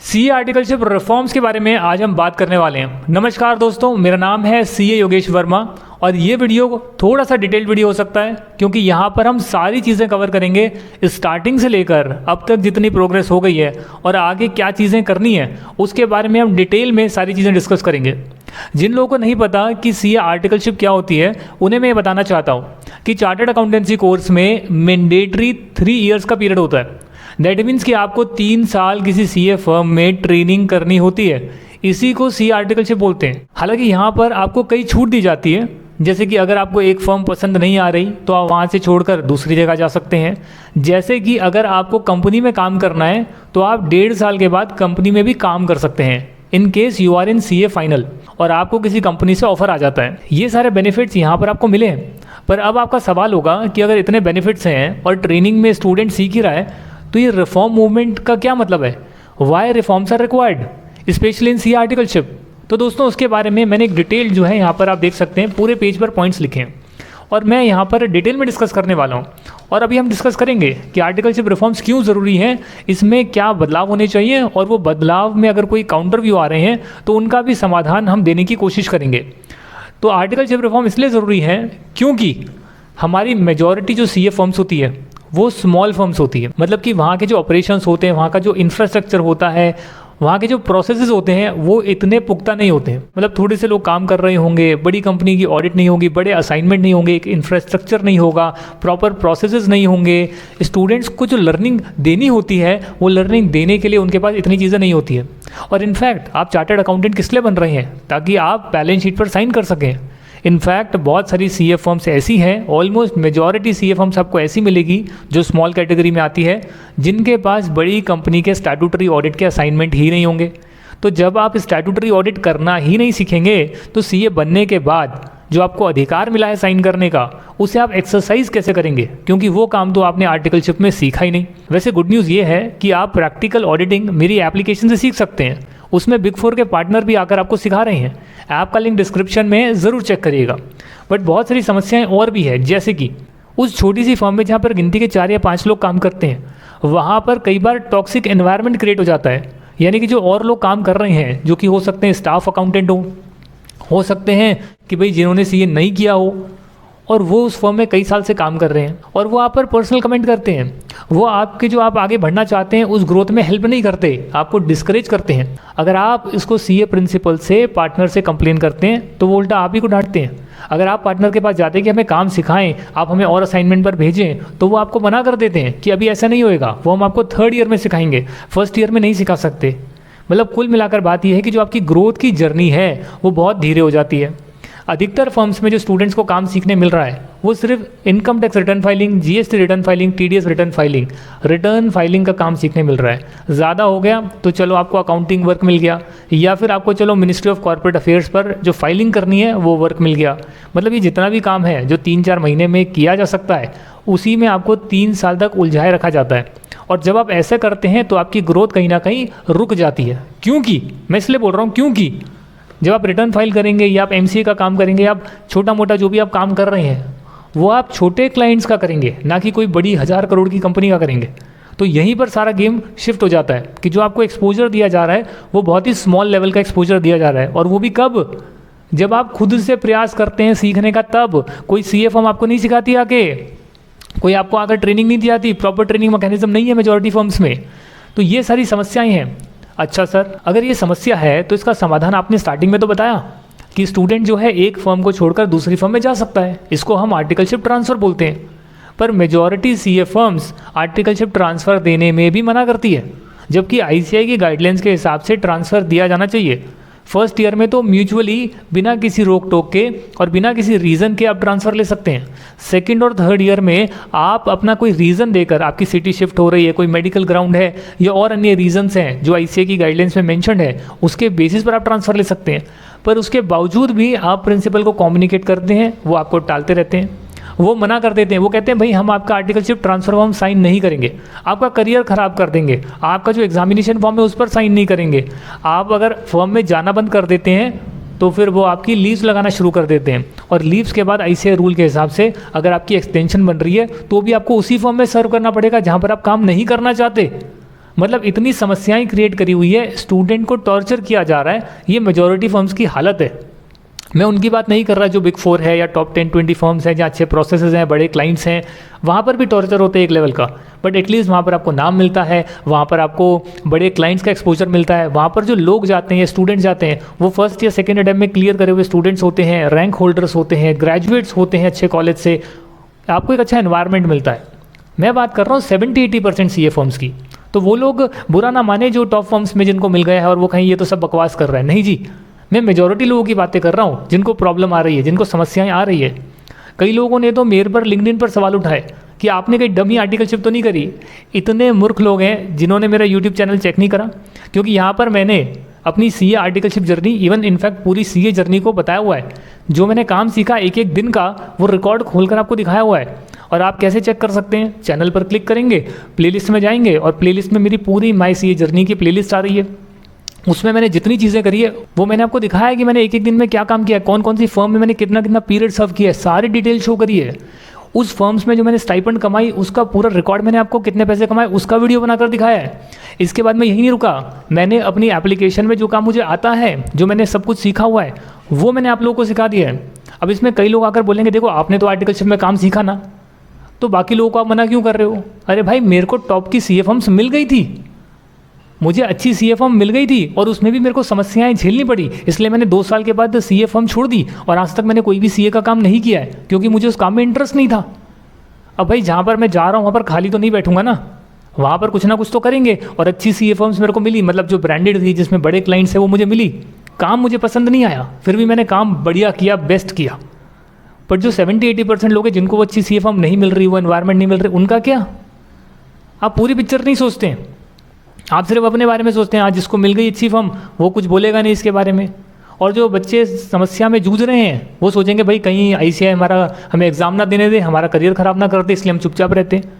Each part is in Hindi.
सीए आर्टिकलशिप रिफॉर्म्स के बारे में आज हम बात करने वाले हैं। नमस्कार दोस्तों, मेरा नाम है सीए योगेश वर्मा और ये वीडियो थोड़ा सा डिटेल्ड वीडियो हो सकता है क्योंकि यहाँ पर हम सारी चीज़ें कवर करेंगे, स्टार्टिंग से लेकर अब तक जितनी प्रोग्रेस हो गई है और आगे क्या चीज़ें करनी है उसके बारे में हम डिटेल में सारी चीज़ें डिस्कस करेंगे। जिन लोगों को नहीं पता कि सीए आर्टिकलशिप क्या होती है उन्हें मैं बताना चाहता हूँ कि चार्टर्ड अकाउंटेंसी कोर्स में मैंडेटरी 3 ईयर्स का पीरियड होता है। दैट मीन्स कि आपको 3 साल किसी सीए फर्म में ट्रेनिंग करनी होती है। इसी को सीए आर्टिकलशिप बोलते हैं। हालांकि यहाँ पर आपको कई छूट दी जाती है, जैसे कि अगर आपको एक फर्म पसंद नहीं आ रही तो आप वहाँ से छोड़कर दूसरी जगह जा सकते हैं। जैसे कि अगर आपको कंपनी में काम करना है तो आप 1.5 साल के बाद कंपनी में भी काम कर सकते हैं in case you are in CA final और आपको किसी कंपनी से ऑफर आ जाता है। ये सारे बेनिफिट्स यहाँ पर आपको मिले हैं। पर अब आपका सवाल होगा कि अगर इतने बेनिफिट्स हैं और ट्रेनिंग में स्टूडेंट सीख ही रहा है तो ये रिफॉर्म मूवमेंट का क्या मतलब है? Why reforms are required specially in CA articleship. तो दोस्तों उसके बारे में मैंने एक डिटेल जो है यहाँ पर आप देख सकते हैं, पूरे पेज पर पॉइंट्स लिखे हैं और मैं यहाँ पर डिटेल में डिस्कस करने वाला हूँ। और अभी हम डिस्कस करेंगे कि आर्टिकलशिप रिफॉर्म्स क्यों ज़रूरी हैं, इसमें क्या बदलाव होने चाहिए और वो बदलाव में अगर कोई काउंटर व्यू आ रहे हैं तो उनका भी समाधान हम देने की कोशिश करेंगे। तो आर्टिकलशिप रिफॉर्म इसलिए ज़रूरी है क्योंकि हमारी मेजॉरिटी जो सीए फर्म्स होती है वो स्मॉल फर्म्स होती है। मतलब कि वहाँ के जो ऑपरेशंस होते हैं, वहाँ का जो इंफ्रास्ट्रक्चर होता है, वहाँ के जो प्रोसेसेस होते हैं वो इतने पुख्ता नहीं होते हैं। मतलब थोड़े से लोग काम कर रहे होंगे, बड़ी कंपनी की ऑडिट नहीं होगी, बड़े असाइनमेंट नहीं होंगे, एक इंफ्रास्ट्रक्चर नहीं होगा, प्रॉपर प्रोसेसेस नहीं होंगे। स्टूडेंट्स को जो लर्निंग देनी होती है वो लर्निंग देने के लिए उनके पास इतनी चीज़ें नहीं होती है। और इनफैक्ट आप चार्टर्ड अकाउंटेंट किस लिए बन रहे हैं? ताकि आप बैलेंस शीट पर साइन कर सकें। इनफैक्ट बहुत सारी सीए फर्म्स ऐसी हैं, ऑलमोस्ट मेजॉरिटी सीए फर्म्स आपको ऐसी मिलेगी जो स्मॉल कैटेगरी में आती है, जिनके पास बड़ी कंपनी के स्टैट्यूटरी ऑडिट के असाइनमेंट ही नहीं होंगे। तो जब आप स्टैट्यूटरी ऑडिट करना ही नहीं सीखेंगे तो सीए बनने के बाद जो आपको अधिकार मिला है साइन करने का उसे आप एक्सरसाइज कैसे करेंगे, क्योंकि वो काम तो आपने आर्टिकलशिप में सीखा ही नहीं। वैसे गुड न्यूज़ ये है कि आप प्रैक्टिकल ऑडिटिंग मेरी एप्लीकेशन से सीख सकते हैं। उसमें बिग 4 के पार्टनर भी आकर आपको सिखा रहे हैं। ऐप का लिंक डिस्क्रिप्शन में ज़रूर चेक करिएगा। बट बहुत सारी समस्याएं और भी है, जैसे कि उस छोटी सी फर्म में जहाँ पर गिनती के 4 या 5 लोग काम करते हैं वहाँ पर कई बार टॉक्सिक एनवायरनमेंट क्रिएट हो जाता है। यानी कि जो और लोग काम कर रहे हैं, जो कि हो सकते हैं स्टाफ अकाउंटेंट हो सकते हैं कि भाई जिन्होंने सीए नहीं किया हो और वो उस फर्म में कई साल से काम कर रहे हैं और वो आप पर पर्सनल कमेंट करते हैं। वो आपके जो आप आगे बढ़ना चाहते हैं उस ग्रोथ में हेल्प नहीं करते, आपको डिस्करेज करते हैं। अगर आप इसको सीए प्रिंसिपल से, पार्टनर से कंप्लेन करते हैं तो वो उल्टा आप ही को डांटते हैं। अगर आप पार्टनर के पास जाते हैं कि हमें काम सिखाएं, आप हमें और असाइनमेंट पर भेजें, तो वो आपको मना कर देते हैं कि अभी ऐसा नहीं होएगा, वो हम आपको 3rd ईयर में सिखाएंगे, 1st ईयर में नहीं सिखा सकते। मतलब कुल मिलाकर बात यह है कि जो आपकी ग्रोथ की जर्नी है वो बहुत धीरे हो जाती है। अधिकतर फर्म्स में जो स्टूडेंट्स को काम सीखने मिल रहा है वो सिर्फ income tax return filing, GST return filing, TDS return filing का काम सीखने मिल रहा है। ज़्यादा हो गया तो चलो आपको अकाउंटिंग वर्क मिल गया, या फिर आपको चलो मिनिस्ट्री ऑफ कॉर्पोरेट अफेयर्स पर जो फाइलिंग करनी है वो वर्क मिल गया। मतलब ये जितना भी काम है जो 3-4 महीने में किया जा सकता है उसी में आपको 3 साल तक उलझाए रखा जाता है। और जब आप ऐसे करते हैं तो आपकी ग्रोथ कहीं ना कहीं रुक जाती है। क्योंकि मैं इसलिए बोल रहा हूँ क्योंकि जब आप रिटर्न फाइल करेंगे या आप एमसीए का काम करेंगे, आप छोटा मोटा जो भी आप काम कर रहे हैं वो आप छोटे क्लाइंट्स का करेंगे, ना कि कोई बड़ी 1000 करोड़ की कंपनी का करेंगे। तो यहीं पर सारा गेम शिफ्ट हो जाता है कि जो आपको एक्सपोजर दिया जा रहा है वो बहुत ही स्मॉल लेवल का एक्सपोजर दिया जा रहा है। और वो भी कब? जब आप खुद से प्रयास करते हैं सीखने का, तब कोई सीए फर्म आपको नहीं सिखाती आके, कोई आपको आकर ट्रेनिंग नहीं दी जाती, प्रॉपर ट्रेनिंग मैकेनिज्म नहीं है मेजॉरिटी फर्म्स में। तो ये सारी समस्याएं हैं। अच्छा सर, अगर ये समस्या है तो इसका समाधान आपने स्टार्टिंग में तो बताया कि स्टूडेंट जो है एक फर्म को छोड़कर दूसरी फर्म में जा सकता है, इसको हम आर्टिकलशिप ट्रांसफ़र बोलते हैं। पर majority CA firms articleship transfer देने में भी मना करती है, जबकि आईसीएआई की गाइडलाइंस के हिसाब से ट्रांसफ़र दिया जाना चाहिए। 1st ईयर में तो म्यूचुअली बिना किसी रोक टोक के और बिना किसी रीज़न के आप ट्रांसफ़र ले सकते हैं। 2nd और 3rd ईयर में आप अपना कोई रीज़न देकर, आपकी सिटी शिफ्ट हो रही है, कोई मेडिकल ग्राउंड है या और अन्य रीजंस हैं जो आईसीएआई की गाइडलाइंस में मेंशन है, उसके बेसिस पर आप ट्रांसफ़र ले सकते हैं। पर उसके बावजूद भी आप प्रिंसिपल को कम्युनिकेट करते हैं, वो आपको टालते रहते हैं, वो मना कर देते हैं। वो कहते हैं भाई हम आपका आर्टिकलशिप ट्रांसफर फॉर्म साइन नहीं करेंगे, आपका करियर ख़राब कर देंगे, आपका जो एग्जामिनेशन फॉर्म है उस पर साइन नहीं करेंगे। आप अगर फॉर्म में जाना बंद कर देते हैं तो फिर वो आपकी लीव्स लगाना शुरू कर देते हैं। और लीव्स के बाद आईसीएआई रूल के हिसाब से अगर आपकी एक्सटेंशन बन रही है तो भी आपको उसी फॉर्म में सर्व करना पड़ेगा जहाँ पर आप काम नहीं करना चाहते। मतलब इतनी समस्याएं क्रिएट करी हुई है, स्टूडेंट को टॉर्चर किया जा रहा है। ये मेजॉरिटी फर्म्स की हालत है। मैं उनकी बात नहीं कर रहा जो बिग 4 है या टॉप 10-20 फर्म्स हैं जहाँ अच्छे प्रोसेसेस हैं, बड़े क्लाइंट्स हैं, वहाँ पर भी टॉर्चर होते हैं एक लेवल का, बट एटलीस्ट वहाँ पर आपको नाम मिलता है, वहाँ पर आपको बड़े क्लाइंट्स का एक्सपोजर मिलता है। वहाँ पर जो लोग जाते हैं, स्टूडेंट्स जाते हैं, वो फर्स्ट या सेकेंड अटेम्प्ट में क्लियर करे हुए स्टूडेंट्स होते हैं, रैंक होल्डर्स होते हैं, ग्रेजुएट्स होते हैं अच्छे कॉलेज से, आपको एक अच्छा एनवायरनमेंट मिलता है। मैं बात कर रहा हूँ 70-80% CA फर्म्स की। तो वो लोग बुरा ना माने जो टॉप फर्म्स में जिनको मिल गया है और वो कहीं ये तो सब बकवास कर रहा है, नहीं जी, मैं मेजॉरिटी लोगों की बातें कर रहा हूँ जिनको प्रॉब्लम आ रही है, जिनको समस्याएं आ रही है। कई लोगों ने तो मेरे पर लिंक्डइन पर सवाल उठाए कि आपने कहीं डमी आर्टिकलशिप तो नहीं करी। इतने मूर्ख लोग हैं जिन्होंने मेरा यूट्यूब चैनल चेक नहीं करा, क्योंकि यहाँ पर मैंने अपनी CA articleship journey, even in fact पूरी CA जर्नी को बताया हुआ है। जो मैंने काम सीखा एक एक दिन का, वो रिकॉर्ड खोलकर आपको दिखाया हुआ है। और आप कैसे चेक कर सकते हैं? चैनल पर क्लिक करेंगे, प्लेलिस्ट में जाएंगे और प्लेलिस्ट में मेरी पूरी माई CA जर्नी की प्लेलिस्ट आ रही है। उसमें मैंने जितनी चीज़ें करी है वो मैंने आपको दिखाया है कि मैंने एक एक दिन में क्या काम किया है, कौन कौन सी फर्म में मैंने कितना कितना पीरियड सर्व किया है, सारी डिटेल शो करी है। उस फर्म्स में जो मैंने स्टाइपेंड कमाई उसका पूरा रिकॉर्ड, मैंने आपको कितने पैसे कमाए उसका वीडियो बनाकर दिखाया है। इसके बाद मैं यही नहीं रुका, मैंने अपनी एप्लीकेशन में जो काम मुझे आता है, जो मैंने सब कुछ सीखा हुआ है, वो मैंने आप लोगों को सिखा दिया है। अब इसमें कई लोग आकर बोलेंगे देखो आपने तो आर्टिकलशिप में काम सीखा ना, तो बाकी लोगों को आप मना क्यों कर रहे हो? अरे भाई, मेरे को टॉप की CA फर्म्स मिल गई थी, मुझे अच्छी CA फर्म मिल गई थी और उसमें भी मेरे को समस्याएं झेलनी पड़ी, इसलिए मैंने 2 साल के बाद CA फर्म छोड़ दी और आज तक मैंने कोई भी CA का काम नहीं किया है, क्योंकि मुझे उस काम में इंटरेस्ट नहीं था। अब भाई जहाँ पर मैं जा रहा हूँ वहाँ पर खाली तो नहीं बैठूंगा ना, वहाँ पर कुछ ना कुछ तो करेंगे। और अच्छी CA फर्म्स मेरे को मिली, मतलब जो ब्रांडेड थी, जिसमें बड़े क्लाइंट्स है, वो मुझे मिली। काम मुझे पसंद नहीं आया, फिर भी मैंने काम बढ़िया किया, बेस्ट किया। बट जो 70-80% लोग हैं जिनको वो अच्छी CA फर्म नहीं मिल रही, वो एनवायरनमेंट नहीं मिल रही, उनका क्या? आप पूरी पिक्चर नहीं सोचते हैं, आप सिर्फ अपने बारे में सोचते हैं। आज जिसको मिल गई अच्छी फर्म वो कुछ बोलेगा नहीं इसके बारे में, और जो बच्चे समस्या में जूझ रहे हैं वो सोचेंगे भाई कहीं ICAI हमें एग्ज़ाम ना देने दे, हमारा करियर ख़राब ना कर दे, इसलिए हम चुपचाप रहते हैं।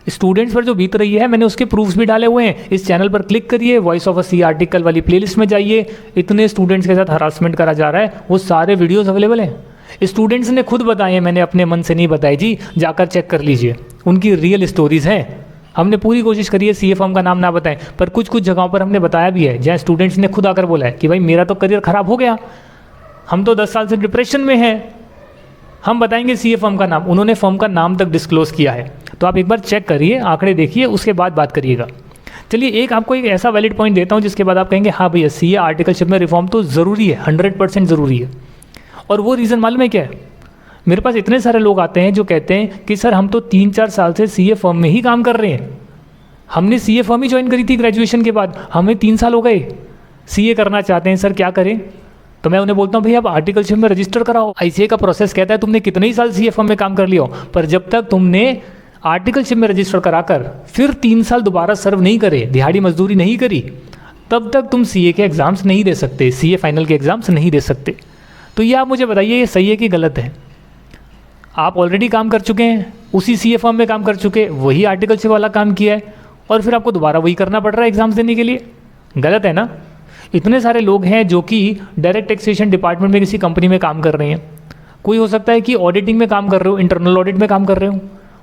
स्टूडेंट्स पर जो बीत रही है मैंने उसके प्रूफ्स भी डाले हुए हैं। इस चैनल पर क्लिक करिए, voice of a CA article वाली प्लेलिस्ट में जाइए, इतने स्टूडेंट्स के साथ हरासमेंट करा जा रहा है, वो सारे वीडियोज़ अवेलेबल हैं। स्टूडेंट्स ने खुद बताए, मैंने अपने मन से नहीं बताई जी, जाकर चेक कर लीजिए, उनकी रियल स्टोरीज़ हैं। हमने पूरी कोशिश करी है CA फर्म का नाम ना बताएं, पर कुछ कुछ जगहों पर हमने बताया भी है जहाँ स्टूडेंट्स ने खुद आकर बोला है कि भाई मेरा तो करियर ख़राब हो गया, हम तो 10 साल से डिप्रेशन में हैं, हम बताएंगे CA फर्म का नाम। उन्होंने फर्म का नाम तक डिस्क्लोज़ किया है। तो आप एक बार चेक करिए, आंकड़े देखिए, उसके बाद बात करिएगा। चलिए एक आपको एक ऐसा वैलिड पॉइंट देता हूँ जिसके बाद आप कहेंगे हाँ भैया CA आर्टिकलशिप में रिफॉर्म तो ज़रूरी है, 100% ज़रूरी है। और वो रीज़न मालूम है क्या है? मेरे पास इतने सारे लोग आते हैं जो कहते हैं कि सर हम तो 3-4 साल से CA फर्म में ही काम कर रहे हैं, हमने CA फर्म ही ज्वाइन करी थी ग्रेजुएशन के बाद, हमें 3 साल हो गए, CA करना चाहते हैं, सर क्या करें? तो मैं उन्हें बोलता हूँ भाई आप आर्टिकलशिप में रजिस्टर कराओ। ICAI का प्रोसेस कहता है तुमने कितने ही साल CA फर्म में काम कर लिया हो, पर जब तक तुमने आर्टिकलशिप में रजिस्टर कराकर फिर 3 साल दोबारा सर्व नहीं करे, दिहाड़ी मजदूरी नहीं करी, तब तक तुम CA के एग्ज़ाम्स नहीं दे सकते, CA फाइनल के एग्ज़ाम्स नहीं दे सकते। तो ये आप मुझे बताइए ये सही है कि गलत है? आप ऑलरेडी काम कर चुके हैं, उसी CA फर्म में काम कर चुके, वही आर्टिकलशिप वाला काम किया है, और फिर आपको दोबारा वही करना पड़ रहा है एग्ज़ाम्स देने के लिए। गलत है ना? इतने सारे लोग हैं जो कि डायरेक्ट टैक्सेशन डिपार्टमेंट में किसी कंपनी में काम कर रहे हैं, कोई हो सकता है कि ऑडिटिंग में काम कर रहे हो, इंटरनल ऑडिट में काम कर रहे हो।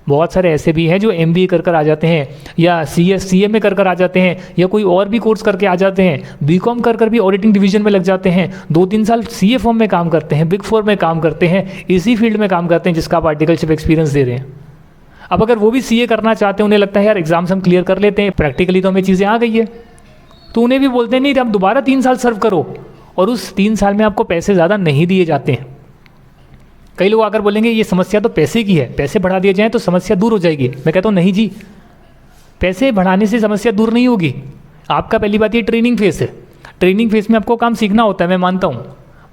बहुत सारे ऐसे भी हैं जो MBA कर आ जाते हैं, या CA में कर आ जाते हैं, या कोई और भी कोर्स करके आ जाते हैं, BCom कर भी ऑडिटिंग डिवीजन में लग जाते हैं, 2-3 साल CA फर्म में काम करते हैं, बिग 4 में काम करते हैं, इसी फील्ड में काम करते हैं जिसका आप आर्टिकलशिप एक्सपीरियंस दे रहे हैं। अब अगर वो भी CA करना चाहते हैं, उन्हें लगता है यार एग्जाम्स हम क्लियर कर लेते हैं, प्रैक्टिकली तो हमें चीज़ें आ गई है, तो उन्हें भी बोलते हैं नहीं आप दोबारा 3 साल सर्व करो, और उस 3 साल में आपको पैसे ज़्यादा नहीं दिए जाते हैं। कई लोग आकर बोलेंगे ये समस्या तो पैसे की है, पैसे बढ़ा दिए जाएँ तो समस्या दूर हो जाएगी। मैं कहता हूँ नहीं जी, पैसे बढ़ाने से समस्या दूर नहीं होगी। आपका पहली बात ये ट्रेनिंग फेस है, ट्रेनिंग फेस में आपको काम सीखना होता है, मैं मानता हूँ,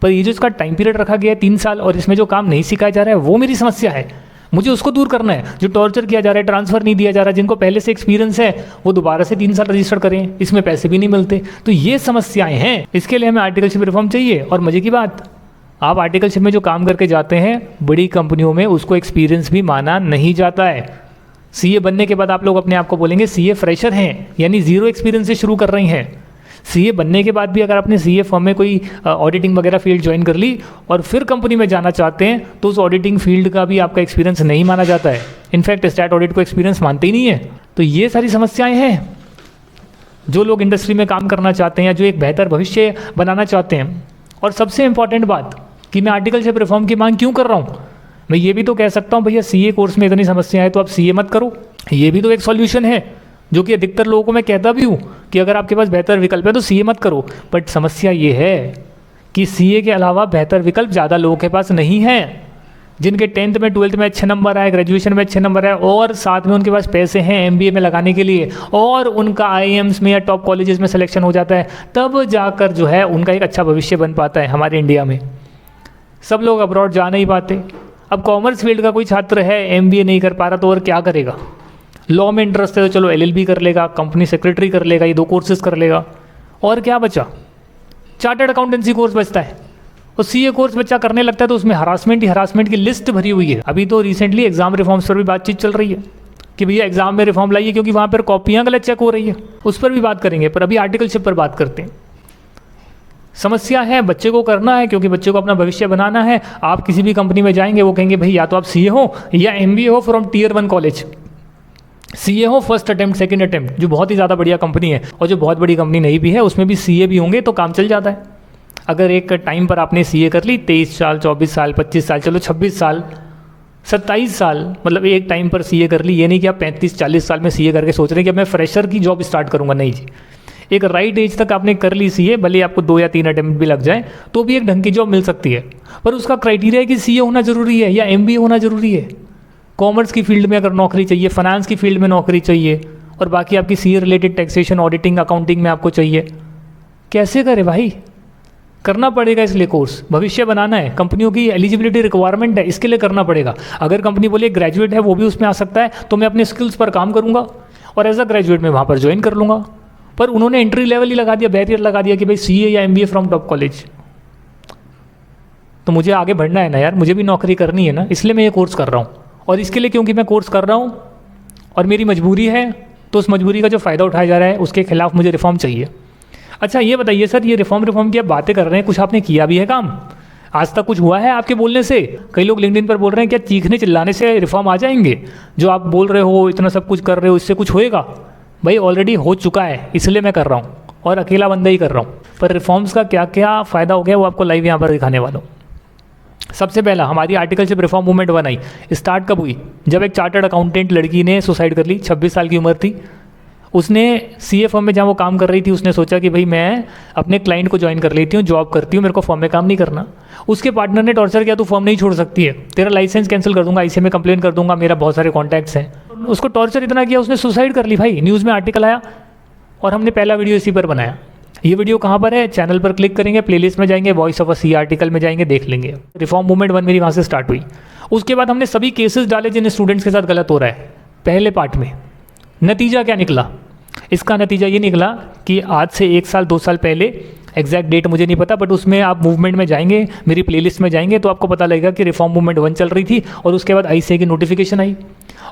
पर ये जो इसका टाइम पीरियड रखा गया है 3 साल, और इसमें जो काम नहीं सिखाया जा रहा है वो मेरी समस्या है, मुझे उसको दूर करना है। जो टॉर्चर किया जा रहा है, ट्रांसफ़र नहीं दिया जा रहा, जिनको पहले से एक्सपीरियंस है वो दोबारा से 3 साल रजिस्टर करें, इसमें पैसे भी नहीं मिलते। तो ये समस्याएं हैं, इसके लिए हमें आर्टिकलशिप रिफॉर्म चाहिए। और मज़े की बात, आप आर्टिकलशिप में जो काम करके जाते हैं बड़ी कंपनियों में, उसको एक्सपीरियंस भी माना नहीं जाता है। CA बनने के बाद आप लोग अपने आप को बोलेंगे CA फ्रेशर हैं, यानी ज़ीरो एक्सपीरियंस से शुरू कर रही हैं। CA बनने के बाद भी अगर आपने CA फर्म में कोई ऑडिटिंग वगैरह फील्ड ज्वाइन कर ली और फिर कंपनी में जाना चाहते हैं, तो उस ऑडिटिंग फील्ड का भी आपका एक्सपीरियंस नहीं माना जाता है। इनफैक्ट स्टैट ऑडिट को एक्सपीरियंस मानते ही नहीं है। तो ये सारी समस्याएं हैं। जो लोग इंडस्ट्री में काम करना चाहते हैं या जो एक बेहतर भविष्य बनाना चाहते हैं। और सबसे इंपॉर्टेंट बात कि मैं आर्टिकलशिप रिफॉर्म की मांग क्यों कर रहा हूँ, मैं ये भी तो कह सकता हूँ भैया सीए कोर्स में इतनी समस्या है तो आप सीए मत करो, ये भी तो एक सॉल्यूशन है, जो कि अधिकतर लोगों को मैं कहता भी हूँ कि अगर आपके पास बेहतर विकल्प है तो सीए मत करो। बट समस्या ये है कि सीए के अलावा बेहतर विकल्प ज़्यादा लोगों के पास नहीं है। जिनके 10th में 12th में अच्छे नंबर आए, ग्रेजुएशन में अच्छे नंबर आए और साथ में उनके पास पैसे हैं एमबीए में लगाने के लिए और उनका आईआईएम्स में या टॉप कॉलेजेस में सिलेक्शन हो जाता है, तब जाकर जो है उनका एक अच्छा भविष्य बन पाता है हमारे इंडिया में। सब लोग अब्रॉड जा नहीं पाते। अब कॉमर्स फील्ड का कोई छात्र है, एमबीए नहीं कर पा रहा तो और क्या करेगा? लॉ में इंटरेस्ट है तो चलो एलएलबी कर लेगा, कंपनी सेक्रेटरी कर लेगा, ये 2 कोर्सेज कर लेगा, और क्या बचा? चार्टर्ड अकाउंटेंसी कोर्स बचता है। और सीए कोर्स बच्चा करने लगता है तो उसमें हरासमेंट ही हरासमेंट की लिस्ट भरी हुई है। अभी तो रिसेंटली एग्जाम रिफॉर्म्स पर भी बातचीत चल रही है कि भैया एग्जाम में रिफॉर्म लाइए क्योंकि वहाँ पर कॉपियाँ गलत चेक हो रही है, उस पर भी बात करेंगे। पर अभी आर्टिकलशिप पर बात करते हैं। समस्या है, बच्चे को करना है क्योंकि बच्चे को अपना भविष्य बनाना है। आप किसी भी कंपनी में जाएंगे वो कहेंगे भाई या तो आप सीए हो या एमबीए हो फ्रॉम Tier 1 कॉलेज, सीए हो फर्स्ट अटेम्प्ट सेकंड अटेम्प्ट, जो बहुत ही ज़्यादा बढ़िया कंपनी है। और जो बहुत बड़ी कंपनी नहीं भी है उसमें भी सीए भी होंगे तो काम चल जाता है। अगर एक टाइम पर आपने सीए कर ली 23 साल 24 साल 25 साल चलो 26 साल 27 साल, मतलब एक टाइम पर सीए कर ली, ये नहीं कि आप 35-40 साल में सीए करके सोच रहे हैं कि अब मैं फ्रेशर की जॉब स्टार्ट करूँगा, नहीं जी। एक राइट एज तक आपने कर ली सीए, भले आपको 2 या 3 अटेम्प्ट भी लग जाए तो भी एक ढंग की जॉब मिल सकती है। पर उसका क्राइटेरिया है कि सीए होना ज़रूरी है या एमबीए होना ज़रूरी है। कॉमर्स की फील्ड में अगर नौकरी चाहिए, फाइनेंस की फील्ड में नौकरी चाहिए और बाकी आपकी CA related taxation auditing accounting में आपको चाहिए, कैसे करे भाई? करना पड़ेगा इसलिए कोर्स, भविष्य बनाना है। कंपनियों की एलिजिबिलिटी रिक्वायरमेंट है, इसके लिए करना पड़ेगा। अगर कंपनी बोले ग्रेजुएट है वो भी उसमें आ सकता है तो मैं अपने स्किल्स पर काम करूँगा और एज अ ग्रेजुएट मैं वहाँ पर ज्वाइन कर लूँगा। पर उन्होंने एंट्री लेवल ही लगा दिया, बैरियर लगा दिया कि भाई सीए या एमबीए फ्रॉम टॉप कॉलेज। तो मुझे आगे बढ़ना है ना यार, मुझे भी नौकरी करनी है ना, इसलिए मैं ये कोर्स कर रहा हूँ। और इसके लिए क्योंकि मैं कोर्स कर रहा हूँ और मेरी मजबूरी है, तो उस मजबूरी का जो फ़ायदा उठाया जा रहा है उसके खिलाफ मुझे रिफॉर्म चाहिए। अच्छा ये बताइए सर, ये रिफॉर्म की आप बातें कर रहे हैं, कुछ आपने किया भी है काम? आज तक कुछ हुआ है आपके बोलने से? कई लोग लिंक्डइन पर बोल रहे हैं क्या चीखने चिल्लाने से रिफॉर्म आ जाएंगे? जो आप बोल रहे हो इतना सब कुछ कर रहे हो, इससे कुछ होएगा? भाई ऑलरेडी हो चुका है, इसलिए मैं कर रहा हूँ और अकेला बंदा ही कर रहा हूँ। पर रिफॉर्म्स का क्या क्या फ़ायदा हो गया वो आपको लाइव यहाँ पर दिखाने वाला हूँ। सबसे पहला, हमारी आर्टिकलशिप रिफॉर्म मूवमेंट 1 आई। स्टार्ट कब हुई? जब एक चार्टर्ड अकाउंटेंट लड़की ने सुसाइड कर ली, 26 साल की उम्र थी। उसने सीए फर्म में जहाँ वो काम कर रही थी उसने सोचा कि भाई मैं अपने क्लाइंट को ज्वाइन कर लेती हूँ, जॉब करती हूँ, मेरे को फर्म में काम नहीं करना। उसके पार्टनर ने टॉर्चर किया, तू फर्म नहीं छोड़ सकती है, तेरा लाइसेंस कैंसिल कर दूंगा, आईसीए में कंप्लेन कर दूंगा, मेरा बहुत सारे कॉन्टैक्ट्स हैं। उसको टॉर्चर इतना किया उसने सुसाइड कर ली भाई। न्यूज़ में आर्टिकल आया और हमने पहला वीडियो इसी पर बनाया। ये वीडियो कहाँ पर है? चैनल पर क्लिक करेंगे, प्लेलिस्ट में जाएंगे, voice of a C article में जाएंगे, देख लेंगे। रिफॉर्म मूवमेंट 1 मेरी वहाँ से स्टार्ट हुई। उसके बाद हमने सभी केसेस डाले जिन स्टूडेंट्स के साथ गलत हो रहा है पहले पार्ट में। नतीजा क्या निकला? इसका नतीजा ये निकला कि आज से 1 साल 2 साल पहले, एग्जैक्ट डेट मुझे नहीं पता, बट उसमें आप मूवमेंट में जाएंगे, मेरी प्लेलिस्ट में जाएंगे तो आपको पता लगेगा कि रिफॉर्म मूवमेंट 1 चल रही थी और उसके बाद आईसीए की नोटिफिकेशन आई।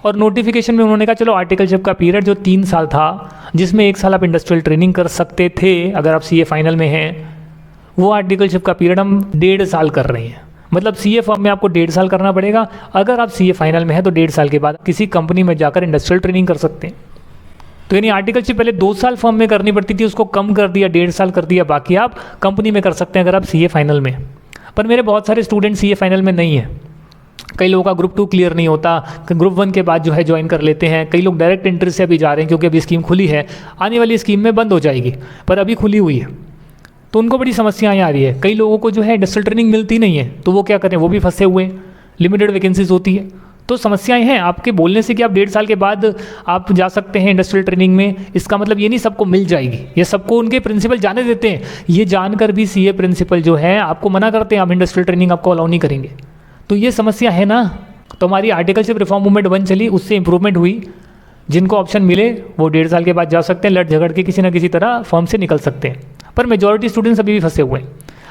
और नोटिफिकेशन में उन्होंने कहा चलो आर्टिकलशिप का पीरियड जो 3 साल था, जिसमें 1 साल आप इंडस्ट्रियल ट्रेनिंग कर सकते थे अगर आप सीए फाइनल में हैं, वो आर्टिकलशिप का पीरियड हम 1.5 साल कर रहे हैं। मतलब सीए फर्म में आपको 1.5 साल करना पड़ेगा। अगर आप सीए फाइनल में हैं तो 1.5 साल के बाद किसी कंपनी में जाकर इंडस्ट्रियल ट्रेनिंग कर सकते हैं। तो यानी आर्टिकलशिप पहले 2 साल फर्म में करनी पड़ती थी, उसको कम कर दिया, 1.5 साल कर दिया, बाकी आप कंपनी में कर सकते हैं अगर आप सीए फाइनल में। पर मेरे बहुत सारे स्टूडेंट सीए फाइनल में नहीं है। कई लोगों का ग्रुप 2 क्लियर नहीं होता, ग्रुप 1 के बाद जो है ज्वाइन कर लेते हैं। कई लोग डायरेक्ट एंट्री से अभी जा रहे हैं क्योंकि अभी स्कीम खुली है, आने वाली स्कीम में बंद हो जाएगी, पर अभी खुली हुई है तो उनको बड़ी समस्याएं आ रही है। कई लोगों को जो है इंडस्ट्रियल ट्रेनिंग मिलती नहीं है तो वो क्या करें, वो भी फंसे हुए हैं, लिमिटेड वैकेंसीज होती है। तो समस्याएं हैं। आपके बोलने से कि आप 1.5 साल के बाद आप जा सकते हैं इंडस्ट्रियल ट्रेनिंग में, इसका मतलब ये नहीं सबको मिल जाएगी। ये सबको उनके प्रिंसिपल जाने देते हैं, ये जानकर भी सीए प्रिंसिपल जो है आपको मना करते हैं, आप इंडस्ट्रियल ट्रेनिंग आपको अलाउ नहीं करेंगे। तो ये समस्या है ना। तो हमारी आर्टिकलशिप रिफॉर्म मूवमेंट 1 चली, उससे इंप्रूवमेंट हुई। जिनको ऑप्शन मिले वो 1.5 साल के बाद जा सकते हैं, लड़ झगड़ के किसी ना किसी तरह फॉर्म से निकल सकते हैं। पर मेजॉरिटी स्टूडेंट्स अभी भी फंसे हुए हैं।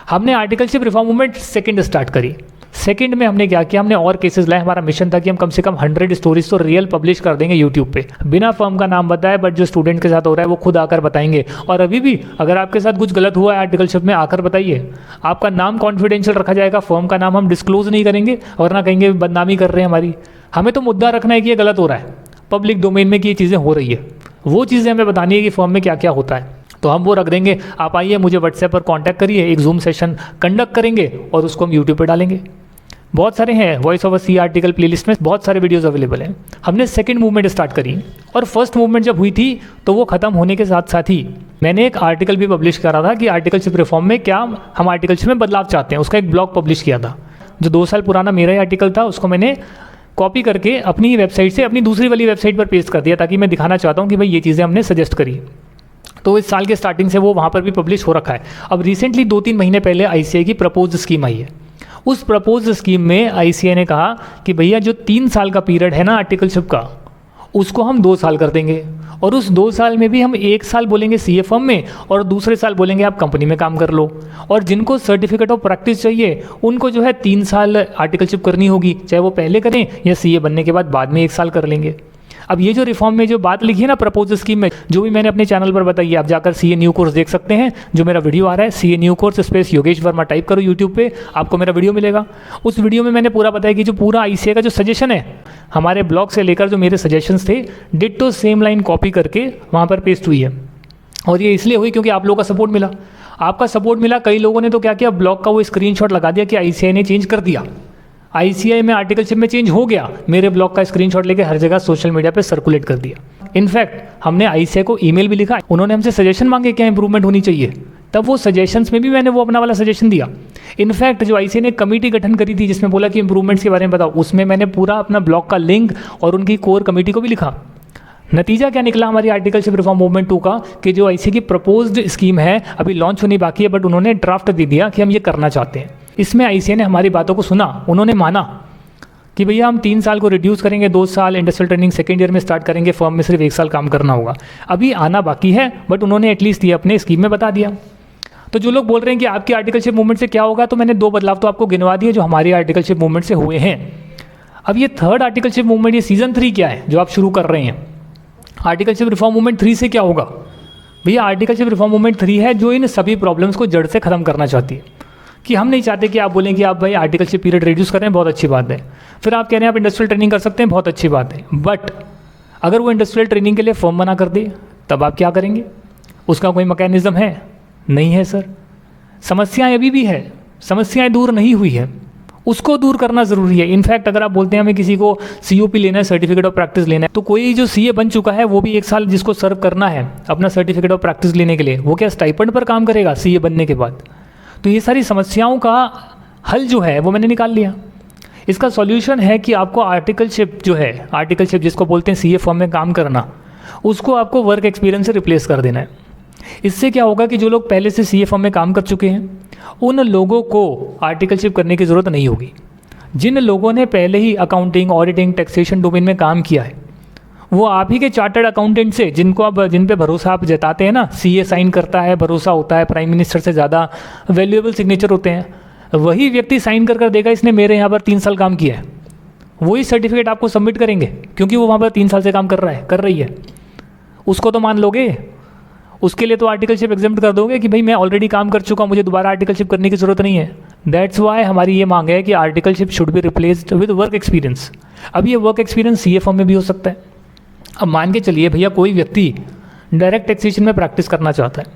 हमने आर्टिकलशिप रिफॉर्म मूवमेंट 2 स्टार्ट करी। 2 में हमने क्या किया, हमने और केसेस लाए। हमारा मिशन था कि हम कम से कम 100 स्टोरीज तो रियल पब्लिश कर देंगे यूट्यूब पे, बिना फर्म का नाम बताए, बट जो स्टूडेंट के साथ हो रहा है वो खुद आकर बताएंगे। और अभी भी अगर आपके साथ कुछ गलत हुआ है आर्टिकलशिप में, आकर बताइए। आपका नाम कॉन्फिडेंशियल रखा जाएगा, फर्म का नाम हम डिस्क्लोज नहीं करेंगे, वरना कहेंगे बदनामी कर रहे हैं हमारी। हमें तो मुद्दा रखना है कि ये गलत हो रहा है, पब्लिक डोमेन में कि ये चीज़ें हो रही है, वो चीज़ें हमें बतानी है कि फर्म में क्या क्या होता है, तो हम वो रख देंगे। आप आइए, मुझे व्हाट्सएप पर कांटेक्ट करिए, एक जूम सेशन कंडक्ट करेंगे और उसको हम यूट्यूब पर डालेंगे। बहुत सारे हैं, voice over C article playlist में बहुत सारे वीडियोस अवेलेबल हैं। हमने सेकंड मूवमेंट स्टार्ट करी और फर्स्ट मूवमेंट जब हुई थी तो वो ख़त्म होने के साथ साथ ही मैंने एक आर्टिकल भी पब्लिश करा था कि आर्टिकलशिप रिफॉर्म में क्या हम आर्टिकलशिप में बदलाव चाहते हैं। उसका एक ब्लॉग पब्लिश किया था, जो 2 साल पुराना मेरा ही आर्टिकल था, उसको मैंने कॉपी करके अपनी वेबसाइट से अपनी दूसरी वाली वेबसाइट पर पेस्ट कर दिया, ताकि मैं दिखाना चाहता हूँ कि भाई ये चीज़ें हमने सजेस्ट करी। तो इस साल के स्टार्टिंग से वो वहाँ पर भी पब्लिश हो रखा है। अब रिसेंटली 2-3 महीने पहले ICAI की प्रपोज स्कीम आई है। उस प्रपोज स्कीम में ICAI ने कहा कि भैया जो 3 साल का पीरियड है ना आर्टिकलशिप का, उसको हम 2 साल कर देंगे, और उस 2 साल में भी हम 1 साल बोलेंगे CA फर्म में और दूसरे साल बोलेंगे आप कंपनी में काम कर लो। और जिनको सर्टिफिकेट ऑफ प्रैक्टिस चाहिए उनको जो है 3 साल आर्टिकलशिप करनी होगी, चाहे वो पहले करें या CA बनने के बाद में 1 साल कर लेंगे। अब ये जो रिफॉर्म में जो बात लिखी है ना प्रपोज स्कीम में, जो भी मैंने अपने चैनल पर बताई है, आप जाकर CA न्यू कोर्स देख सकते हैं। जो मेरा वीडियो आ रहा है CA new course space Yogesh Verma type करो यूट्यूब पे, आपको मेरा वीडियो मिलेगा। उस वीडियो में मैंने पूरा बताया कि जो पूरा ICAI का जो सजेशन है, हमारे ब्लॉग से लेकर जो मेरे सजेशंस थे, डिट्टो सेम लाइन कॉपी करके वहाँ पर पेस्ट हुई है। और ये इसलिए हुई क्योंकि आप लोगों का सपोर्ट मिला। आपका सपोर्ट मिला, कई लोगों ने तो क्या किया, ब्लॉग का वो स्क्रीनशॉट लगा दिया कि ICAI ने चेंज कर दिया, ICAI में आर्टिकलशिप में चेंज हो गया। मेरे ब्लॉग का स्क्रीनशॉट लेके हर जगह सोशल मीडिया पे सर्कुलेट कर दिया। इनफैक्ट हमने ICAI को ईमेल भी लिखा, उन्होंने हमसे सजेशन मांगे क्या इंप्रूवमेंट होनी चाहिए, तब वो सजेशंस में भी मैंने वो अपना वाला सजेशन दिया। इनफैक्ट जो ICAI ने कमेटी गठन करी थी जिसमें बोला कि इंप्रूवमेंट्स के बारे में बताओ, उसमें मैंने पूरा अपना ब्लॉग का लिंक और उनकी कोर कमेटी को भी लिखा। नतीजा क्या निकला हमारी आर्टिकलशिप रिफॉर्म मूवमेंट 2 का, कि जो ICAI की प्रपोज्ड स्कीम है अभी लॉन्च होनी बाकी है, बट उन्होंने ड्राफ्ट दे दिया कि हम ये करना चाहते हैं। इसमें ICAI ने हमारी बातों को सुना, उन्होंने माना कि भैया हम 3 साल को रिड्यूस करेंगे, 2 साल इंडस्ट्रियल ट्रेनिंग सेकेंड ईयर में स्टार्ट करेंगे, फर्म में सिर्फ 1 साल काम करना होगा। अभी आना बाकी है, बट उन्होंने एटलीस्ट ये अपने स्कीम में बता दिया। तो जो लोग बोल रहे हैं कि आपकी आर्टिकलशिप मूवमेंट से क्या होगा, तो मैंने 2 बदलाव तो आपको गिनवा दिए जो हमारी आर्टिकलशिप मूवमेंट से हुए हैं। अब ये थर्ड आर्टिकलशिप मूवमेंट, ये सीजन 3 क्या है जो आप शुरू कर रहे हैं, आर्टिकलशिप रिफॉर्म मूवमेंट 3 से क्या होगा। भैया आर्टिकलशिप रिफॉर्म मूवमेंट 3 है जो इन सभी प्रॉब्लम्स को जड़ से ख़त्म करना चाहती है। कि हम नहीं चाहते कि आप बोलें कि आप भाई आर्टिकलशिप पीरियड रिड्यूस कर रहे हैं, बहुत अच्छी बात है, फिर आप कह रहे हैं आप इंडस्ट्रियल ट्रेनिंग कर सकते हैं, बहुत अच्छी बात है, बट अगर वो इंडस्ट्रियल ट्रेनिंग के लिए फॉर्म बना कर दे तब आप क्या करेंगे। उसका कोई मैकेनिज्म है नहीं है सर। समस्याएं अभी भी है, समस्याएं दूर नहीं हुई है, उसको दूर करना ज़रूरी है। इनफैक्ट अगर आप बोलते हैं हमें किसी को COP लेना है, सर्टिफिकेट ऑफ प्रैक्टिस लेना है, तो कोई जो CA बन चुका है वो भी 1 साल जिसको सर्व करना है अपना सर्टिफिकेट ऑफ प्रैक्टिस लेने के लिए, वो क्या स्टाइपेंड पर काम करेगा CA बनने के बाद। तो ये सारी समस्याओं का हल जो है वो मैंने निकाल लिया। इसका सॉल्यूशन है कि आपको आर्टिकलशिप जो है, आर्टिकलशिप जिसको बोलते हैं CA फर्म में काम करना, उसको आपको वर्क एक्सपीरियंस से रिप्लेस कर देना है। इससे क्या होगा कि जो लोग पहले से CA फर्म में काम कर चुके हैं उन लोगों को आर्टिकलशिप करने की ज़रूरत नहीं होगी। जिन लोगों ने पहले ही अकाउंटिंग, ऑडिटिंग, टैक्सेशन डोमेन में काम किया है, वो आप ही के चार्टर्ड अकाउंटेंट से, जिनको आप जिन पे भरोसा आप जताते हैं ना, CA साइन करता है, भरोसा होता है, प्राइम मिनिस्टर से ज़्यादा वैल्यूएबल सिग्नेचर होते हैं, वही व्यक्ति साइन कर देगा इसने मेरे यहाँ पर 3 साल काम किया है, वही सर्टिफिकेट आपको सबमिट करेंगे क्योंकि वो वहाँ पर 3 साल से काम कर रहा है, कर रही है। उसको तो मान लोगे, उसके लिए तो आर्टिकलशिप एग्जेम्प्ट कर दोगे कि भाई मैं ऑलरेडी काम कर चुका हूँ, मुझे दोबारा आर्टिकलशिप करने की ज़रूरत नहीं है। दैट्स वाई हमारी ये मांग है कि articleship should be replaced with work experience. अब ये वर्क एक्सपीरियंस CA फर्म में भी हो सकता है। अब मान के चलिए भैया कोई व्यक्ति डायरेक्ट टैक्सेशन में प्रैक्टिस करना चाहता है,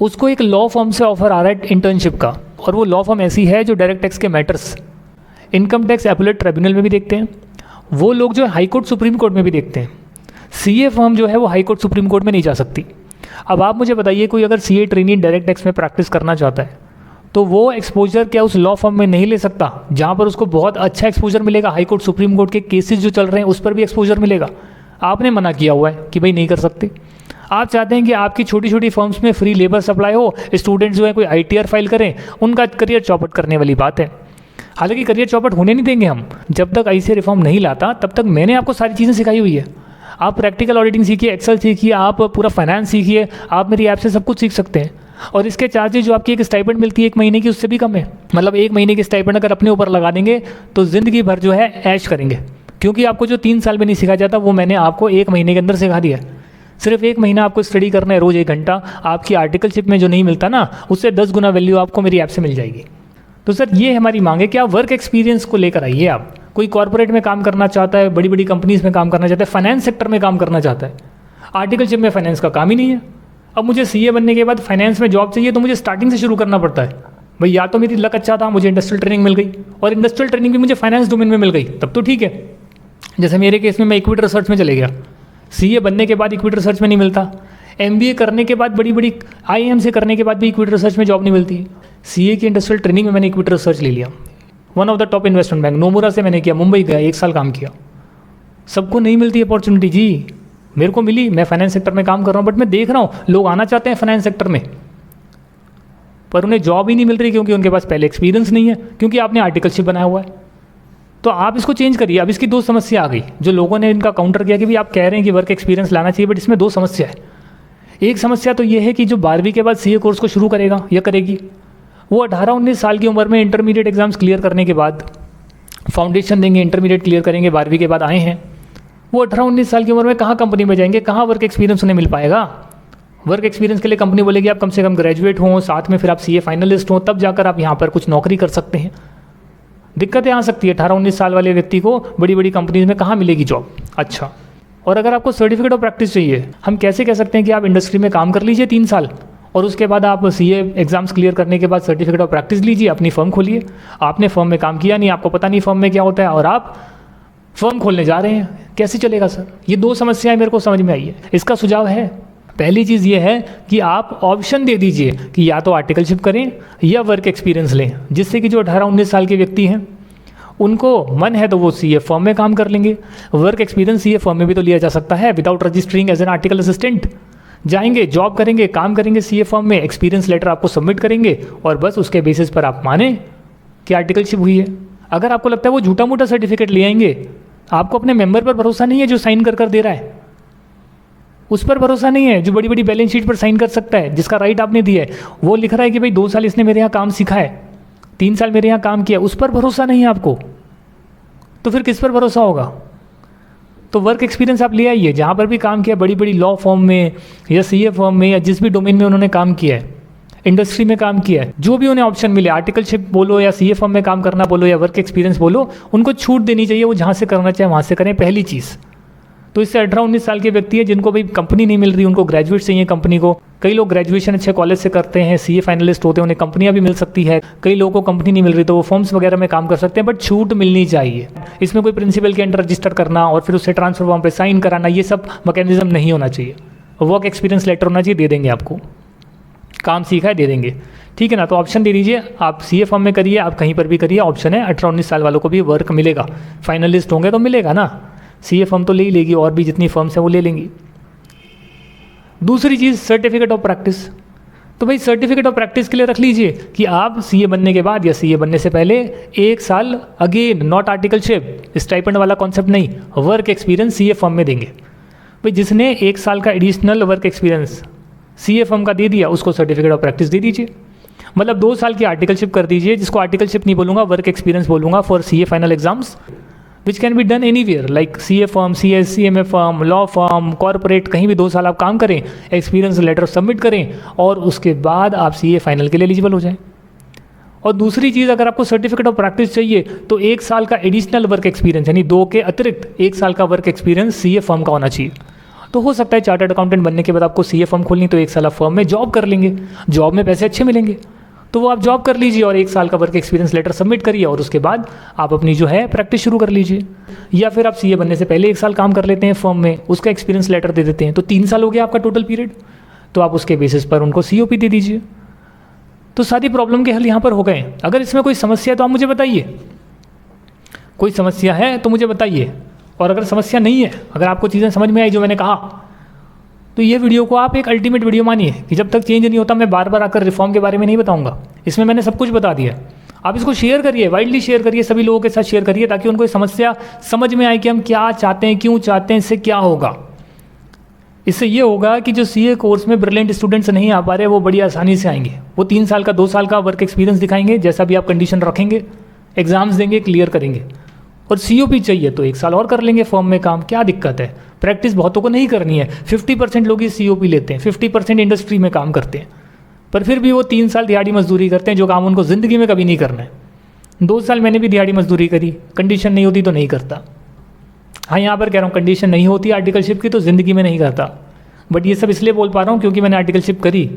उसको एक लॉ फर्म से ऑफर आ रहा है इंटर्नशिप का, और वो लॉ फर्म ऐसी है जो डायरेक्ट टैक्स के matters income tax appellate tribunal में भी देखते हैं, वो लोग जो हाई कोर्ट सुप्रीम कोर्ट में भी देखते हैं। CA फर्म जो है वो हाई कोर्ट सुप्रीम कोर्ट में नहीं जा सकती। अब आप मुझे बताइए, कोई अगर CA ट्रेनी डायरेक्ट टैक्स में प्रैक्टिस करना चाहता है तो वो एक्सपोजर क्या उस लॉ फर्म में नहीं ले सकता, जहाँ पर उसको बहुत अच्छा एक्सपोजर मिलेगा, हाई कोर्ट सुप्रीम कोर्ट के केसेस जो चल रहे हैं उस पर भी एक्सपोजर मिलेगा। आपने मना किया हुआ है कि भाई नहीं कर सकते। आप चाहते हैं कि आपकी छोटी छोटी फर्म्स में फ्री लेबर सप्लाई हो, स्टूडेंट्स जो है कोई ITR फाइल करें, उनका करियर चौपट करने वाली बात है। हालांकि करियर चौपट होने नहीं देंगे हम, जब तक ICAI रिफॉर्म नहीं लाता तब तक मैंने आपको सारी चीज़ें सिखाई हुई है। आप प्रैक्टिकल ऑडिटिंग सीखिए, एक्सेल सीखिए, आप पूरा फाइनेंस सीखिए, आप मेरी ऐप से सब कुछ सीख सकते हैं। और इसके चार्जेस जो आपकी एक स्टाइपेंड मिलती है 1 महीने की, उससे भी कम है। मतलब 1 महीने की स्टाइपेंड अगर अपने ऊपर लगा देंगे तो ज़िंदगी भर जो है ऐश करेंगे, क्योंकि आपको जो 3 साल में नहीं सिखाया जाता वो मैंने आपको 1 महीने के अंदर सिखा दिया। सिर्फ 1 महीना आपको स्टडी करना है, रोज़ 1 घंटा। आपकी आर्टिकलशिप में जो नहीं मिलता ना, उससे 10 गुना वैल्यू आपको मेरी ऐप से मिल जाएगी। तो सर ये हमारी मांग है कि आप वर्क एक्सपीरियंस को लेकर आइए। आप कोई कॉर्पोरेट में काम करना चाहता है, बड़ी बड़ी कंपनीज में काम करना चाहता है, फाइनेंस सेक्टर में काम करना चाहता है, आर्टिकलशिप में फाइनेंस का काम ही नहीं है। अब मुझे सीए बनने के बाद फाइनेंस में जॉब चाहिए तो मुझे स्टार्टिंग से शुरू करना पड़ता है। भाई या तो मेरी लक अच्छा था, मुझे इंडस्ट्रियल ट्रेनिंग मिल गई, और इंडस्ट्रियल ट्रेनिंग भी मुझे फाइनेंस डोमेन में मिल गई, तब तो ठीक है। जैसे मेरे केस में मैं इक्विटी रिसर्च में चले गया, सीए बनने के बाद इक्विटी रिसर्च में नहीं मिलता, एमबीए करने के बाद बड़ी बड़ी आईएम से करने के बाद भी इक्विटी रिसर्च में जॉब नहीं मिलती। सीए की इंडस्ट्रियल ट्रेनिंग में मैंने इक्विटी रिसर्च ले लिया, one of the top investment bank Nomura से मैंने किया, मुंबई गया, 1 साल काम किया। सबको नहीं मिलती अपॉर्चुनिटी जी, मेरे को मिली। मैं फाइनेंस सेक्टर में काम कर रहा हूँ, बट मैं देख रहा हूँ लोग आना चाहते हैं फाइनेंस सेक्टर में, पर उन्हें जॉब ही नहीं मिल रही, क्योंकि उनके पास पहले एक्सपीरियंस नहीं है, क्योंकि आपने आर्टिकलशिप बनाया हुआ है। तो आप इसको चेंज करिए। अब इसकी 2 समस्या आ गई, जो लोगों ने इनका काउंटर किया कि भाई आप कह रहे हैं कि वर्क एक्सपीरियंस लाना चाहिए, बट इसमें 2 समस्या है। एक समस्या तो ये है कि जो 12वीं के बाद सीए कोर्स को शुरू करेगा या करेगी, वो 18-19 साल की उम्र में इंटरमीडिएट एग्जाम्स क्लियर करने के बाद फाउंडेशन देंगे, इंटरमीडिएट क्लियर करेंगे, 12वीं के बाद आए हैं, वो 18-19 साल की उम्र में कहाँ कंपनी में जाएंगे, कहाँ वर्क एक्सपीरियंस उन्हें मिल पाएगा। वर्क एक्सपीरियंस के लिए कंपनी बोलेगी आप कम से कम ग्रेजुएट हों, साथ में फिर आप सीए फाइनलिस्ट हों, तब जाकर आप यहाँ पर कुछ नौकरी कर सकते हैं। दिक्कतें आ सकती है। 18-19 साल वाले व्यक्ति को बड़ी बड़ी कंपनीज में कहाँ मिलेगी जॉब। अच्छा, और अगर आपको सर्टिफिकेट ऑफ प्रैक्टिस चाहिए, हम कैसे कह सकते हैं कि आप इंडस्ट्री में काम कर लीजिए 3 साल और उसके बाद आप सीए एग्जाम्स क्लियर करने के बाद सर्टिफिकेट ऑफ प्रैक्टिस लीजिए, अपनी फर्म खोलिए। आपने फर्म में काम किया नहीं, आपको पता नहीं फर्म में क्या होता है, और आप फर्म खोलने जा रहे हैं, कैसे चलेगा सर। ये 2 समस्याएं मेरे को समझ में आई है। इसका सुझाव है, पहली चीज़ ये है कि आप ऑप्शन दे दीजिए कि या तो आर्टिकलशिप करें या वर्क एक्सपीरियंस लें, जिससे कि जो 18-19 साल के व्यक्ति हैं उनको मन है तो वो सीए फर्म में काम कर लेंगे। वर्क एक्सपीरियंस सीए फर्म में भी तो लिया जा सकता है without registering as an article assistant. जाएंगे, जॉब करेंगे, काम करेंगे सीए फर्म में, एक्सपीरियंस लेटर आपको सबमिट करेंगे और बस उसके बेसिस पर आप माने कि आर्टिकलशिप हुई है। अगर आपको लगता है वो झूठा मूठा सर्टिफिकेट ले आएंगे, आपको अपने मेंबर पर भरोसा नहीं है जो साइन कर दे रहा है, उस पर भरोसा नहीं है जो बड़ी बड़ी बैलेंस शीट पर साइन कर सकता है, जिसका राइट आपने दिया है, वो लिख रहा है कि भाई 2 साल इसने मेरे यहाँ काम सीखा है, 3 साल मेरे यहाँ काम किया, उस पर भरोसा नहीं है आपको, तो फिर किस पर भरोसा होगा। तो वर्क एक्सपीरियंस आप ले आइए, जहाँ पर भी काम किया, बड़ी बड़ी लॉ फर्म में या सीए फर्म में या जिस भी डोमेन में उन्होंने काम किया है, इंडस्ट्री में काम किया है, जो भी उन्हें ऑप्शन मिले, आर्टिकलशिप बोलो या सीए फर्म में काम करना बोलो या वर्क एक्सपीरियंस बोलो, उनको छूट देनी चाहिए। वो जहाँ से करना चाहे वहाँ से करें, पहली चीज़। तो इससे 18-19 साल के व्यक्ति है जिनको भाई कंपनी नहीं मिल रही, उनको ग्रेजुएट चाहिए कंपनी को। कई लोग ग्रेजुएशन अच्छे कॉलेज से करते हैं, सीए फाइनलिस्ट होते हैं, उन्हें कंपनियां भी मिल सकती है। कई लोगों को कंपनी नहीं मिल रही तो वो फॉर्म्स वगैरह में काम कर सकते हैं, बट छूट मिलनी चाहिए। इसमें कोई प्रिंसिपल के अंडर रजिस्टर करना और फिर उससे ट्रांसफर फॉर्म पे साइन कराना, ये सब मैकेनिज्म नहीं होना चाहिए। वर्क एक्सपीरियंस लेटर होना चाहिए, दे देंगे आपको, काम सीखा है दे देंगे, ठीक है ना। तो ऑप्शन दे दीजिए, आप सीए फॉर्म में करिए, आप कहीं पर भी करिए, ऑप्शन है। 18-19 साल वालों को भी वर्क मिलेगा, फाइनलिस्ट होंगे तो मिलेगा ना, सीए फर्म तो ले ही लेगी, और भी जितनी फर्म्स हैं वो ले लेंगी। दूसरी चीज़ सर्टिफिकेट ऑफ प्रैक्टिस। तो भाई सर्टिफिकेट ऑफ प्रैक्टिस के लिए रख लीजिए कि आप सीए बनने के बाद या सीए बनने से पहले 1 साल, अगेन नॉट आर्टिकलशिप, स्टाइपेंड वाला कॉन्सेप्ट नहीं, वर्क एक्सपीरियंस सीए फर्म में देंगे। भाई जिसने 1 साल का additional work experience CA firm का दे दिया, उसको सर्टिफिकेट ऑफ प्रैक्टिस दे दीजिए। मतलब 2 साल की आर्टिकलशिप कर दीजिए, जिसको आर्टिकलशिप नहीं बोलूँगा, वर्क एक्सपीरियंस बोलूँगा, for CA final exams which can be done anywhere, like CA firm, CMA firm, law firm, corporate, कहीं भी 2 साल आप काम करें, एक्सपीरियंस लेटर सबमिट करें और उसके बाद आप सीए फाइनल के लिए एलिजिबल हो जाएं। और दूसरी चीज़, अगर आपको सर्टिफिकेट ऑफ प्रैक्टिस चाहिए तो 1 साल का एडिशनल वर्क एक्सपीरियंस, यानी 2 के अतिरिक्त 1 साल का वर्क एक्सपीरियंस सीए फर्म का होना चाहिए। तो हो सकता है चार्टर्ड अकाउंटेंट बनने के बाद आपको सीए फर्म खोलनी, तो 1 साल आप फर्म में जॉब कर लेंगे, जॉब में पैसे अच्छे मिलेंगे, तो वो आप जॉब कर लीजिए और 1 साल का वर्क एक्सपीरियंस लेटर सबमिट करिए और उसके बाद आप अपनी जो है प्रैक्टिस शुरू कर लीजिए। या फिर आप सीए बनने से पहले 1 साल काम कर लेते हैं फर्म में, उसका एक्सपीरियंस लेटर दे देते हैं, तो 3 साल हो गया आपका टोटल पीरियड, तो आप उसके बेसिस पर उनको COP दे दीजिए। तो सारी प्रॉब्लम के हल यहाँ पर हो गए। अगर इसमें कोई समस्या है तो आप मुझे बताइए, कोई समस्या है तो मुझे बताइए, और अगर समस्या नहीं है, अगर आपको चीज़ें समझ में आई जो मैंने कहा, तो ये वीडियो को आप एक अल्टीमेट वीडियो मानिए कि जब तक चेंज नहीं होता मैं बार बार आकर रिफॉर्म के बारे में नहीं बताऊंगा। इसमें मैंने सब कुछ बता दिया। आप इसको शेयर करिए, वाइडली शेयर करिए, सभी लोगों के साथ शेयर करिए, ताकि उनको ये समस्या समझ में आए कि हम क्या चाहते हैं, क्यों चाहते हैं, इससे क्या होगा। इससे ये होगा कि जो सीए कोर्स में ब्रिलियंट स्टूडेंट्स नहीं आ पा रहे, वो बड़ी आसानी से आएंगे। वो 3 साल का 2 साल का वर्क एक्सपीरियंस दिखाएंगे, जैसा भी आप कंडीशन रखेंगे, एग्जाम्स देंगे, क्लियर करेंगे, और COP चाहिए तो 1 साल और कर लेंगे फर्म में काम, क्या दिक्कत है। प्रैक्टिस बहुतों को नहीं करनी है, 50% लोग ही COP लेते हैं, 50% इंडस्ट्री में काम करते हैं, पर फिर भी वो 3 साल दिहाड़ी मजदूरी करते हैं, जो काम उनको ज़िंदगी में कभी नहीं करना है। 2 साल मैंने भी दिहाड़ी मजदूरी करी, कंडीशन नहीं होती तो नहीं करता। हाँ, यहाँ पर कह रहा हूँ कंडीशन नहीं होती आर्टिकलशिप की तो ज़िंदगी में नहीं करता, बट ये सब इसलिए बोल पा रहा हूँ क्योंकि मैंने आर्टिकलशिप करी,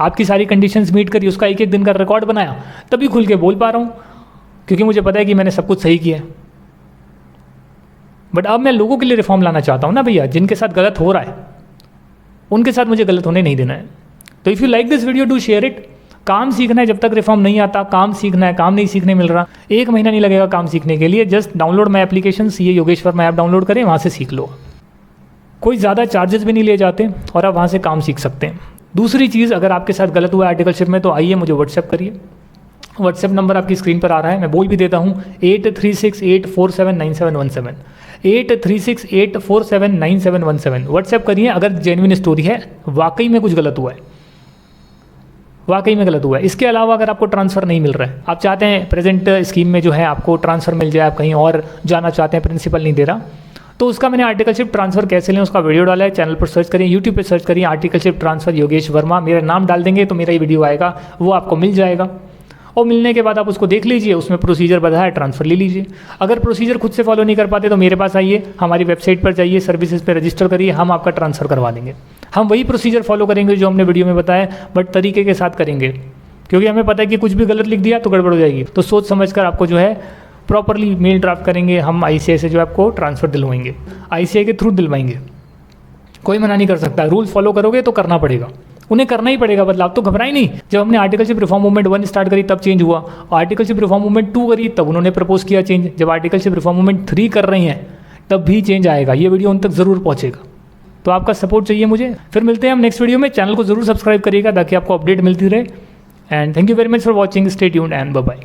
आपकी सारी कंडीशंस मीट करी, उसका एक एक दिन का रिकॉर्ड बनाया, तभी खुल के बोल पा रहा हूँ, क्योंकि मुझे पता है कि मैंने सब कुछ सही किया है। बट अब मैं लोगों के लिए रिफॉर्म लाना चाहता हूँ ना भैया, जिनके साथ गलत हो रहा है उनके साथ मुझे गलत होने नहीं देना है। तो if you like this video do share it. काम सीखना है, जब तक रिफॉर्म नहीं आता काम सीखना है, काम नहीं सीखने मिल रहा, 1 महीना नहीं लगेगा काम सीखने के लिए। Just download my application CA Yogesh Verma app download करें, वहाँ से सीख लो। कोई ज़्यादा चार्जेस भी नहीं लिए जाते और आप वहाँ से काम सीख सकते हैं। दूसरी चीज़, अगर आपके साथ गलत हुआ है आर्टिकलशिप में तो आइए मुझे व्हाट्सएप करिए। व्हाट्सएप नंबर आपकी स्क्रीन पर आ रहा है, मैं बोल भी देता हूँ 8368479717 8368479717। व्हाट्सएप करिए अगर जेन्युइन स्टोरी है, वाकई में कुछ गलत हुआ है, वाकई में गलत हुआ है। इसके अलावा अगर आपको ट्रांसफ़र नहीं मिल रहा है, आप चाहते हैं प्रेजेंट स्कीम में जो है आपको ट्रांसफ़र मिल जाए, आप कहीं और जाना चाहते हैं, प्रिंसिपल नहीं दे रहा, तो उसका मैंने आर्टिकलशिप ट्रांसफ़र कैसे लें उसका वीडियो डाला है। चैनल पर सर्च करिए, यूट्यूब पे सर्च करिए आर्टिकलशिप ट्रांसफ़र योगेश वर्मा, मेरा नाम डाल देंगे तो मेरा ही वीडियो आएगा, वो आपको मिल जाएगा। और मिलने के बाद आप उसको देख लीजिए, उसमें प्रोसीजर बताया है, ट्रांसफ़र ले लीजिए। अगर प्रोसीजर खुद से फॉलो नहीं कर पाते तो मेरे पास आइए, हमारी वेबसाइट पर जाइए, सर्विसेज पे रजिस्टर करिए, हम आपका ट्रांसफ़र करवा देंगे। हम वही प्रोसीजर फॉलो करेंगे जो हमने वीडियो में बताया, बट तरीके के साथ करेंगे, क्योंकि हमें पता है कि कुछ भी गलत लिख दिया तो गड़बड़ हो जाएगी। तो सोच समझ कर आपको जो है प्रॉपरली मेल ड्राफ्ट करेंगे, हम ICAI से जो आपको ट्रांसफ़र दिलवाएंगे, ICAI के थ्रू दिलवाएंगे, कोई मना नहीं कर सकता। रूल्स फॉलो करोगे तो करना पड़ेगा, उन्हें करना ही पड़ेगा बदलाव। तो घबराई नहीं, जब हमने आर्टिकलशिप रिफॉर्म मूवमेंट 1 स्टार्ट करी तब चेंज हुआ, आर्टिकलशिप रिफॉर्म मूवमेंट 2 करी तब उन्होंने प्रपोज किया चेंज, जब आर्टिकलशिप रिफॉर्म मूवमेंट 3 कर रही हैं तब भी चेंज आएगा। ये वीडियो उन तक ज़रूर पहुँचेगा, तो आपका सपोर्ट चाहिए मुझे। फिर मिलते हैं हम नेक्स्ट वीडियो में। चैनल को ज़रूर सब्सक्राइब करिएगा ताकि आपको अपडेट मिलती रहे। And thank you very much for watching, stay tuned and bye bye.